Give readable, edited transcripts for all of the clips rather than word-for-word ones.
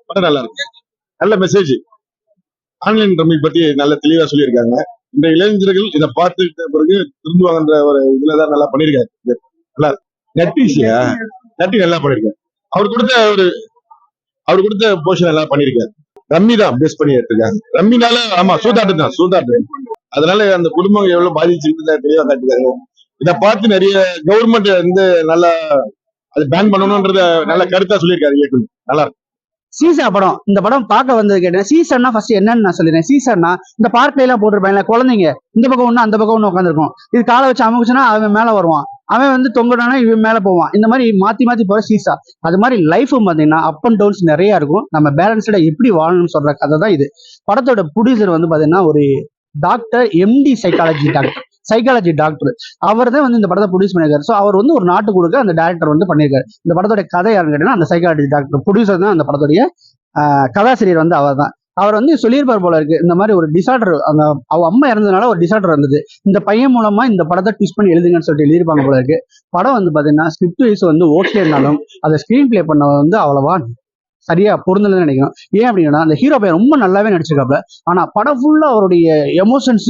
படம் நல்லா இருக்கு, நல்ல மெசேஜ். ஆன்லைன் ரம்மி பத்தி நல்ல தெளிவா சொல்லியிருக்காங்க. இந்த இளைஞர்கள் இதை பார்த்துட்ட பிறகு திருந்துவாங்கன்ற ஒரு இதுலதான் நல்லா பண்ணிருக்காரு. நல்லா நட்டிஷியா நட்டி நல்லா பண்ணிருக்காரு. அவர் கொடுத்த போர்ஷன் எல்லாம் பண்ணிருக்காரு. ரம்மி தான் பேஸ் பண்ணி எடுத்திருக்காங்க. ரம்மினால ஆமா சூதாட்டம். அதனால அந்த குடும்பம் எவ்வளவு பாதிச்சுட்டு தெளிவா காட்டிருக்காங்க. இதை பார்த்து நிறைய கவர்மெண்ட் வந்து நல்லா அது பேன் பண்ணணும்ன்றத நல்ல கருத்தா சொல்லியிருக்காரு இயக்குனர். நல்லா இருக்கு. சீசா படம், இந்த படம் பார்க்க வந்தது கேட்டேன். சீசன்னா ஃபர்ஸ்ட் என்னன்னு நான் சொல்லிடுறேன். சீசன்னா இந்த பார்க்ல எல்லாம் போட்டிருப்பாங்க குழந்தைங்க, இந்த பக்கம் ஒண்ணு அந்த பக்கம் ஒண்ணு உட்காந்துருக்கும். இது காலை வச்சு அமுக்குச்சுன்னா அவன் மேல வருவான், அவன் வந்து தொங்கடானா இவன் மேல போவான். இந்த மாதிரி மாத்தி மாத்தி போற சீசா. அது மாதிரி லைஃபும் பாத்தீங்கன்னா அப் அண்ட் டவுன்ஸ் நிறைய இருக்கும். நம்ம பேலன்ஸ்டா எப்படி வாழணும்னு சொல்ற கதை தான் இது. படத்தோட ப்ரொடியூசர் வந்து பாத்தீங்கன்னா ஒரு டாக்டர், எம்டி சைக்காலஜி டாக்டர். அவர் தான் வந்து இந்த படத்தை ப்ரொடியூஸ் பண்ணியிருக்காரு. ஸோ அவர் வந்து ஒரு நாட்டு கொடுக்க அந்த டேரக்டர் வந்து பண்ணியிருக்காரு. இந்த படத்தோட கதை யாருன்னு கேட்டீங்கன்னா அந்த சைக்காலஜி டாக்டர் ப்ரொடியூசர் தான் அந்த படத்துடைய கதாசிரியர் வந்து அவர் தான். அவர் வந்து சொல்லியிருப்பார் போல இருக்கு, இந்த மாதிரி ஒரு டிசார்டர், அந்த அவ அம்மா இறந்ததுனால ஒரு டிசார்டர் இருந்தது, இந்த பையன் மூலமா இந்த படத்தை ட்விஸ்ட் பண்ணி எழுதுங்கன்னு சொல்லிட்டு எழுதியிருப்பாங்க போல இருக்கு. படம் வந்து பாத்தீங்கன்னா ஸ்கிரிப்ட் வைஸ் வந்து ஓகே இருந்தாலும் அதை ஸ்கிரீன் பிளே பண்ண வந்து அவ்வளவா சரியா பொருந்தலன்னு நினைக்கிறோம். ஏன் அப்படின்னா அந்த ஹீரோ பையன் ரொம்ப நல்லாவே நடிச்சிருக்காப்ல. ஆனா படம் ஃபுல்லா அவருடைய எமோஷன்ஸ்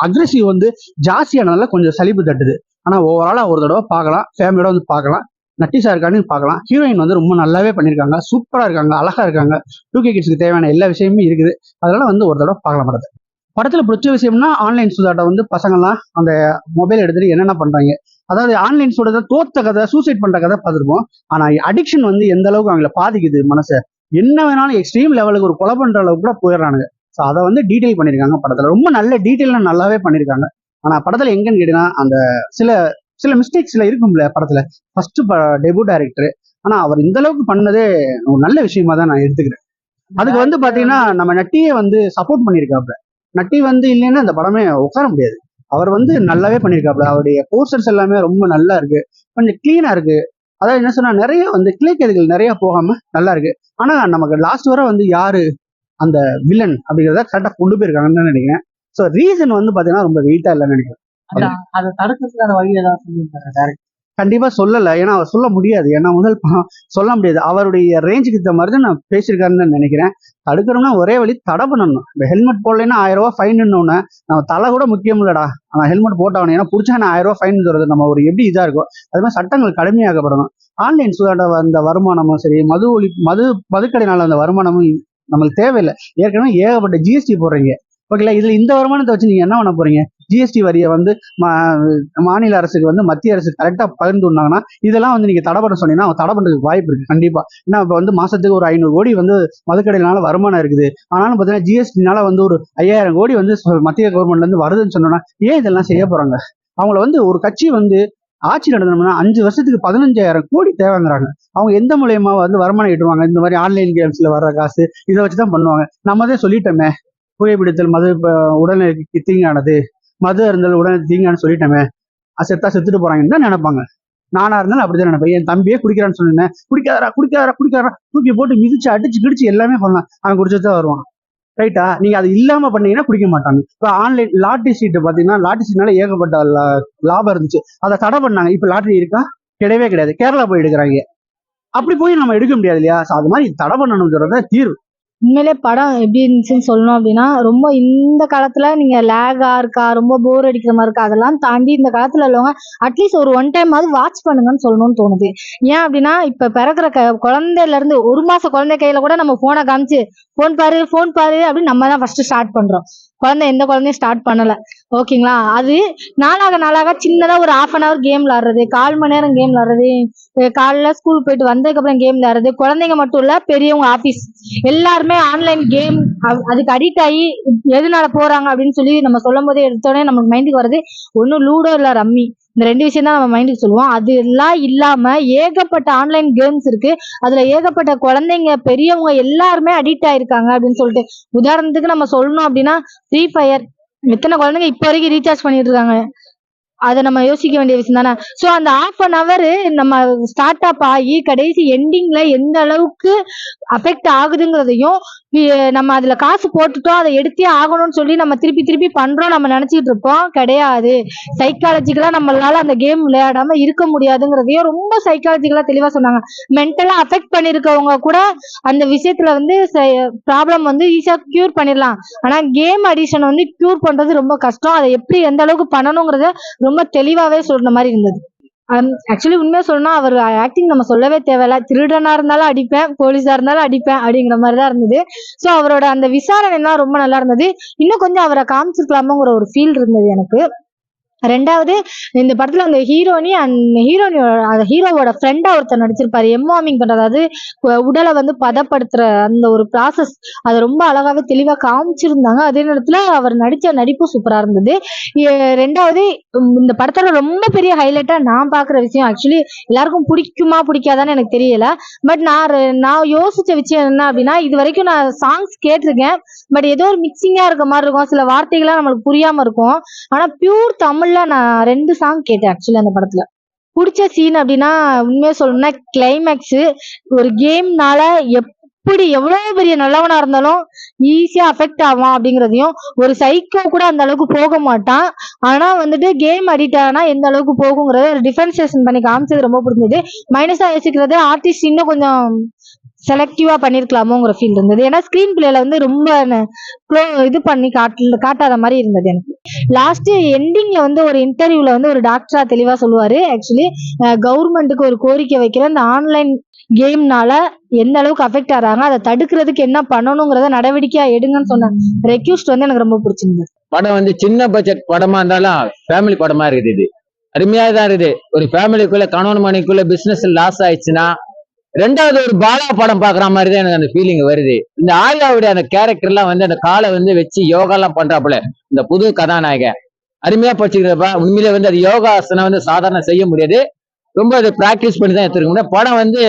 அக்ரெசிவ் வந்து ஜாஸ்தியானதால கொஞ்சம் சலிப்பு தட்டுது. ஆனா ஓவராலா ஒரு தடவை பார்க்கலாம், ஃபேமிலியோட வந்து பார்க்கலாம். நட்டிஷா இருக்கான்னு பார்க்கலாம். ஹீரோயின் வந்து ரொம்ப நல்லாவே பண்ணியிருக்காங்க, சூப்பரா இருக்காங்க, அழகா இருக்காங்க. 2K கிட்ஸ்க்கு தேவையான எல்லா விஷயமும் இருக்குது. அதனால வந்து ஒரு தடவை பார்க்கலாம். படத்துல பிடிச்ச விஷயம்னா ஆன்லைன் சூதாட்டம் வந்து பசங்கள்லாம் அந்த மொபைல் எடுத்துட்டு என்னென்ன பண்றாங்க. அதாவது ஆன்லைன் சூதாட்ட தோத்த கதை, சூசைட் பண்ற கதை பார்த்துருப்போம். ஆனா அடிக்ஷன் வந்து எந்த அளவுக்கு அவங்களை பாதிக்குது மனசை, என்ன வேணாலும் எக்ஸ்ட்ரீம் லெவலுக்கு ஒரு கொலை பண்ற அளவுக்கு கூட போயிடுறானுங்க. ஸோ அதை வந்து டீடைல் பண்ணியிருக்காங்க படத்துல. ரொம்ப நல்ல டீடைல்லாம் நல்லாவே பண்ணியிருக்காங்க. ஆனா படத்துல எங்கன்னு கேட்டீங்கன்னா அந்த சில சில மிஸ்டேக்ஸ்ல இருக்கும்ல படத்துல. ஃபர்ஸ்ட் டெபியூ டைரக்டர், ஆனா அவர் இந்த அளவுக்கு பண்ணதே ஒரு நல்ல விஷயமா தான் நான் எடுத்துக்கிறேன். அதுக்கு வந்து பாத்தீங்கன்னா நம்ம நட்டியை வந்து சப்போர்ட் பண்ணியிருக்காப்ல. நட்டி வந்து இல்லைன்னா அந்த படமே உட்கார முடியாது. அவர் வந்து நல்லாவே பண்ணியிருக்காப்ல. அவருடைய போஸ்டர்ஸ் எல்லாமே ரொம்ப நல்லா இருக்கு, கொஞ்சம் கிளீனா இருக்கு. அதாவது என்ன சொன்னா நிறைய வந்து கிளைக்கதைகள் நிறைய போகாம நல்லா இருக்கு. ஆனா நமக்கு லாஸ்ட் வரை வந்து யாரு அந்த வில்லன் அப்படிங்கிறத கரெக்டா கொண்டு போயிருக்காங்கன்னு நினைக்கிறேன். ஸோ ரீசன் வந்து பாத்தீங்கன்னா ரொம்ப வெயிட்டா இல்லைன்னு நினைக்கிறேன். அதை தடுக்கிறதுக்கான வழி ஏதாவது சொல்லியிருக்காரு டேரக்டர்? கண்டிப்பா சொல்லல, ஏன்னா அவர் சொல்ல முடியாது. ஏன்னா முதல் சொல்ல முடியாது. அவருடைய ரேஞ்சுக்கு இந்த மாதிரி தான் நான் பேசியிருக்காருன்னு நினைக்கிறேன். தடுக்கணும்னா ஒரே வழி தடை பண்ணணும். இந்த ஹெல்மெட் போடலைன்னா 1000 ரூபாய் ஃபைன். நம்ம தலை கூட முக்கியம் இல்லடா, ஆனா ஹெல்மெட் போட்டவனே, ஏன்னா புடிச்சா 1000 ரூபாய் ஃபைன் தருது. நம்ம ஒரு எப்படி இதா இருக்கும் அது மாதிரி சட்டங்கள் கடுமையாக்கப்படணும். ஆன்லைன் சூதாட்ட அந்த வருமானமும் சரி, மதுக்கடைனால அந்த வருமானமும் நம்மளுக்கு தேவையில்லை. ஏற்கனவே ஏகப்பட்ட ஜிஎஸ்டி போடுறீங்க, ஓகேங்களா? இதுல இந்த வருமானத்தை வச்சு நீங்க என்ன பண்ண போறீங்க? ஜிஎஸ்டி வரியை வந்து மாநில அரசுக்கு வந்து மத்திய அரசு கரெக்டா பகிர்ந்து விட்டாங்கன்னா இதெல்லாம் வந்து நீங்க தடை பண்ண சொன்னீங்கன்னா அவங்க தடை பண்றதுக்கு வாய்ப்பு இருக்கு கண்டிப்பா. ஏன்னா இப்ப வந்து மாசத்துக்கு ஒரு 500 கோடி வந்து மதுக்கடையினால வருமானம் இருக்குது. ஆனாலும் பாத்தீங்கன்னா ஜிஎஸ்டினால வந்து ஒரு 5000 கோடி வந்து மத்திய கவர்மெண்ட்ல இருந்து வருதுன்னு சொன்னோம்னா ஏன் இதெல்லாம் செய்ய போறாங்க? அவங்கள வந்து ஒரு கட்சி வந்து ஆட்சி நடந்தோம்னா 5 வருஷத்துக்கு 15000 கோடி தேவைங்கிறாங்க. அவங்க எந்த மூலியமா வந்து வருமானம் ஈட்டுவாங்க? இந்த மாதிரி ஆன்லைன் கேம்ஸ்ல வர்ற காசு இதை வச்சுதான் பண்ணுவாங்க. நம்மதே சொல்லிட்டோமே, புகைப்பிடித்தல் மது உடல்நிலைக்கு தீங்கானது, மது அருந்தல் உடனே தீங்கான்னு சொல்லிட்டோமே, செத்தா செத்துட்டு போறாங்கன்னு தான் நினைப்பாங்க. நானா இருந்தாலும் அப்படிதான் நினைப்பேன். என் தம்பியே குடிக்கிறான்னு சொன்னேன், குடிக்காரா தூக்கி போட்டு மிதிச்சு அடிச்சு கிடிச்சு எல்லாமே பண்ணலாம், அவன் குடிச்சுதான் வருவான். ரைட்டா? நீங்க அது இல்லாம பண்ணீங்கன்னா குடிக்க மாட்டாங்க. இப்ப ஆன்லைன் லாட்டரி சீட்டு பாத்தீங்கன்னா லாட்டரி சீட்னால ஏகப்பட்ட லாபம் இருந்துச்சு, அதை தடை பண்ணாங்க. இப்ப லாட்டரி இருக்கா? கிடையவே கிடையாது. கேரளா போய் எடுக்கிறாங்க. அப்படி போய் நம்ம எடுக்க முடியாது இல்லையா? அது மாதிரி தடை பண்ணணும்ன்றத தீர்வு. உண்மையிலே படம் எப்படி இருந்துச்சுன்னு சொல்லணும் அப்படின்னா, ரொம்ப இந்த காலத்துல நீங்க லேகா இருக்கா, ரொம்ப போர் அடிக்கிற மாதிரி இருக்கா, அதெல்லாம் தாண்டி இந்த காலத்துல உள்ளவங்க அட்லீஸ்ட் ஒரு 1 டைம் ஆவது வாட்ச் பண்ணுங்கன்னு சொல்லணும்னு தோணுது. ஏன் அப்படின்னா இப்ப பிறக்கிற குழந்தையில இருந்து 1 மாச குழந்தை கையில கூட நம்ம போனை காமிச்சு போன் பாரு அப்படின்னு நம்ம தான் ஃபர்ஸ்ட் ஸ்டார்ட் பண்றோம். எந்த குழந்தையும் ஸ்டார்ட் பண்ணல, ஓகேங்களா? அது நாளாக சின்னதா ஒரு 1/2 hour கேம் விளாடுறது, 1/4 மணி நேரம் கேம் விளாடுறது, காலைல ஸ்கூல் போயிட்டு வந்ததுக்கு அப்புறம் கேம் விளையாடுறது. குழந்தைங்க மட்டும் இல்ல, பெரியவங்க, ஆபீஸ் எல்லாருமே ஆன்லைன் கேம் அதுக்கு அடிக்ட் ஆகி எதனால போறாங்க அப்படின்னு சொல்லி நம்ம சொல்லும் போதே எடுத்தோடனே நமக்கு மைண்டுக்கு வருது ஒன்னும் லூடோ இல்ல ரம்மி. இந்த 2 விஷயம் தான் நம்ம மைண்டுக்கு சொல்லுவோம். அது எல்லாம் இல்லாம ஏகப்பட்ட ஆன்லைன் கேம்ஸ் இருக்கு. அதுல ஏகப்பட்ட குழந்தைங்க பெரியவங்க எல்லாருமே அடிக்ட் ஆயிருக்காங்க அப்படின்னு சொல்லிட்டு. உதாரணத்துக்கு நம்ம சொல்லணும் அப்படின்னா ஃப்ரீ ஃபயர் எத்தனை குழந்தைங்க இப்ப வரைக்கும் ரீசார்ஜ் பண்ணிட்டு இருக்காங்க. அதை நம்ம யோசிக்க வேண்டிய விஷயம் தானே. ஸோ அந்த 1/2 hour நம்ம ஸ்டார்ட் அப் ஆகி கடைசி எண்டிங்ல எந்த அளவுக்கு அஃபெக்ட் ஆகுதுங்கிறதையும் நம்ம அதுல காசு போட்டுட்டோம், அதை எடுத்தே ஆகணும்னு சொல்லி நம்ம திருப்பி திருப்பி பண்றோம் நம்ம நினைச்சிட்டு இருப்போம். கிடையாது. சைக்காலஜிக்கலா நம்மளால அந்த கேம் விளையாடாம இருக்க முடியாதுங்கிறதையும் ரொம்ப சைக்காலஜிக்கலா தெளிவா சொன்னாங்க. மென்டலா அஃபெக்ட் பண்ணிருக்கவங்க கூட அந்த விஷயத்துல வந்து ப்ராப்ளம் வந்து ஈஸியா கியூர் பண்ணிடலாம். ஆனா கேம் அடிஷன் வந்து கியூர் பண்றது ரொம்ப கஷ்டம். அதை எப்படி எந்த அளவுக்கு பண்ணணுங்கிறத ரொம்ப தெளிவாவே சொல்ற மாதிரி இருந்தது. ஆக்சுவலி உண்மையா சொல்லணும்னா அவர் ஆக்டிங் நம்ம சொல்லவே தேவையில்ல. திருடனா இருந்தாலும் அடிப்பேன், போலீஸா இருந்தாலும் அடிப்பேன் அப்படிங்கிற மாதிரி தான் இருந்தது. ஸோ அவரோட அந்த விசாரணை தான் ரொம்ப நல்லா இருந்தது. இன்னும் கொஞ்சம் அவரை காமிச்சிருக்கலாமோங்கிற ஒரு ஃபீல் இருந்தது எனக்கு. ரெண்டாவது, இந்த படத்துல அந்த ஹீரோனி அண்ட் ஹீரோவோட ஃப்ரெண்டா ஒருத்தர் நடிச்சிருப்பாரு. எம்வார்மிங் பண்றது, அதாவது உடலை வந்து பதப்படுத்துற அந்த ஒரு ப்ராசஸ், அதை ரொம்ப அழகாவே தெளிவா காமிச்சிருந்தாங்க. அதே நேரத்துல அவர் நடிச்ச நடிப்பும் சூப்பரா இருந்தது. ரெண்டாவது, இந்த படத்தோட ரொம்ப பெரிய ஹைலைட்டா நான் பாக்குற விஷயம், ஆக்சுவலி எல்லாருக்கும் பிடிக்குமா பிடிக்காதான்னு எனக்கு தெரியல. பட் நான் யோசிச்ச விஷயம் என்ன அப்படின்னா, இது வரைக்கும் நான் சாங்ஸ் கேட்டிருக்கேன். பட் ஏதோ ஒரு மிக்சிங்கா இருக்க மாதிரி இருக்கும், சில வார்த்தைகள்லாம் நம்மளுக்கு புரியாம இருக்கும். ஆனா பியூர் தமிழ்ல நான் 2 சாங் கேட்டேன் ஆக்சுவலி அந்த படத்துல. பிடிச்ச சீன் அப்படின்னா உண்மையா சொல்லணும்னா கிளைமேக்ஸ். ஒரு கேம்னால எப்படி எவ்வளவு பெரிய நல்லவனா இருந்தாலும் ஈஸியா அஃபெக்ட் ஆவான் அப்படிங்கிறதையும், ஒரு சைக்கோ கூட அந்த அளவுக்கு போக மாட்டான், ஆனா வந்துட்டு கேம் அடிக்ட் ஆனா எந்த அளவுக்கு போகுங்கிறத ஒரு டிஃபரன்சியேஷன் பண்ணி காமிச்சது ரொம்ப பிடிச்சது. மைனஸா யோசிக்கிறது, ஆர்டிஸ்ட் இன்னும் கொஞ்சம் செலக்டிவா பண்ணிருக்கலாமோங்கிற ஃபீல் இருந்தது. ஏன்னா ஸ்கிரீன் பிளேல வந்து ரொம்ப இது பண்ணி காட்டாத மாதிரி இருந்தது எனக்கு. லாஸ்ட் எண்டிங்ல வந்து ஒரு இன்டர்வியூல வந்து ஒரு டாக்டரா தெளிவா சொல்லுவாரு, ஆக்சுவலி கவர்மெண்ட்டுக்கு ஒரு கோரிக்கை வைக்கிற, இந்த ஆன்லைன் கேம்னால எந்த அளவுக்கு அஃபெக்ட் ஆறாங்க, அதை தடுக்கிறதுக்கு என்ன பண்ணணுங்கிறத நடவடிக்கையா எடுங்கன்னு சொன்ன ரெக்யூஸ்ட் வந்து எனக்கு ரொம்ப பிடிச்சிருந்தது. படம் வந்து சின்ன பட்ஜெட் படமா இருந்தாலும் ஃபேமிலி படமா இருக்குது. இது அருமையா தான் இருக்குது. ஒரு ஃபேமிலிக்குள்ள கணவன் மனைக்குள்ள பிசினஸ் லாஸ் ஆயிடுச்சுன்னா, ரெண்டாவது ஒரு பாலா படம் பாக்குற மாதிரி தான் எனக்கு அந்த ஃபீலிங் வருது. இந்த ஆர்யாவுடைய அந்த கேரக்டர் எல்லாம் வந்து அந்த காலை வந்து வச்சு யோகா எல்லாம் பண்றாப்புல இந்த புது கதாநாயகன் அருமையா படிச்சுக்கிறப்பா. உண்மையிலே வந்து அது யோகாசனம் வந்து சாதாரண செய்ய முடியாது, ரொம்ப அதை பிராக்டிஸ் பண்ணி தான் எடுத்துருக்க முடியும். படம் வந்து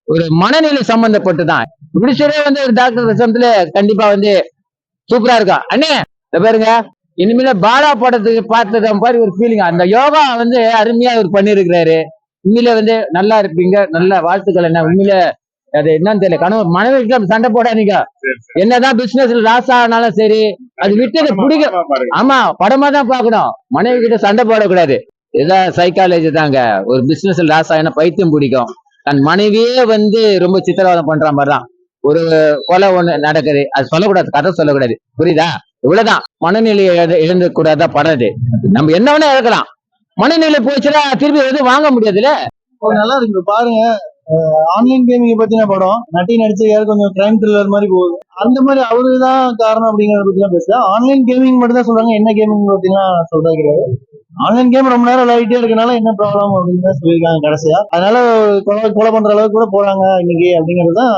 ஒரு மனநிலை சம்பந்தப்பட்டு தான். இப்படி சரி வந்து ஒரு டாக்டர் ரசத்துல கண்டிப்பா வந்து சூப்பரா இருக்கும். அண்ணே இத பாருங்க, இனிமேல பாலா படத்துக்கு பார்த்தத மாதிரி ஒரு ஃபீலிங். அந்த யோகா வந்து அருமையா இவர் பண்ணிருக்கிறாரு. உண்மையில வந்து நல்லா இருப்பீங்க, நல்ல வாழ்த்துக்கள். என்ன உண்மையில அது என்னன்னு தெரியல, கணவன் மனைவிக்கு சண்டை போடாதீங்க. என்னதான் பிசினஸ்ல லாஸ் ஆனாலும் சரி, அது விட்டு பிடிக்கும். ஆமா, படமா தான் பாக்கணும். மனைவி கிட்ட சண்டை போடக்கூடாது. இதுதான் சைக்காலஜி தாங்க. ஒரு பிசினஸ்ல லாஸ் ஆகினா பைத்தியம் பிடிக்கும். தன் மனைவியே வந்து ரொம்ப சித்திரவதம் பண்ற மாதிரிதான் ஒரு கொலை ஒண்ணு நடக்குது. அது சொல்லக்கூடாது, கதை சொல்லக்கூடாது, புரியுதா? இவ்வளவுதான். மனநிலையை இழந்து கூடாதா படம் இது. நம்ம என்ன வேணா இழக்கலாம், மனநிலை போச்சுன்னா திருப்பி எதுவும் வாங்க முடியாதுல்ல. நல்லா இருக்கு பாருங்க. ஆன்லைன் கேமிங் பத்தின படம், நட்டி நடிச்சிருக்காரு, கொஞ்சம் கிரைம் த்ரில்லர் மாதிரி போகுது. அந்த மாதிரி அவருதான் காரணம் அப்படிங்கறத பத்தி எல்லாம் பேசல. ஆன்லைன் கேமிங் மட்டும் தான் சொல்றாங்க, என்ன கேமிங் பத்திலாம் சொல்றது கிடையாது. ஆன்லைன் கேம் ரொம்ப நேரம் விளையாடிட்டே இருக்கனால என்ன ப்ராப்ளம் அப்படின்னு தான் சொல்லியிருக்காங்க கடைசியா. அதனால கொலை பண்ற அளவுக்கு கூட போறாங்க இன்னைக்கு அப்படிங்கிறது தான்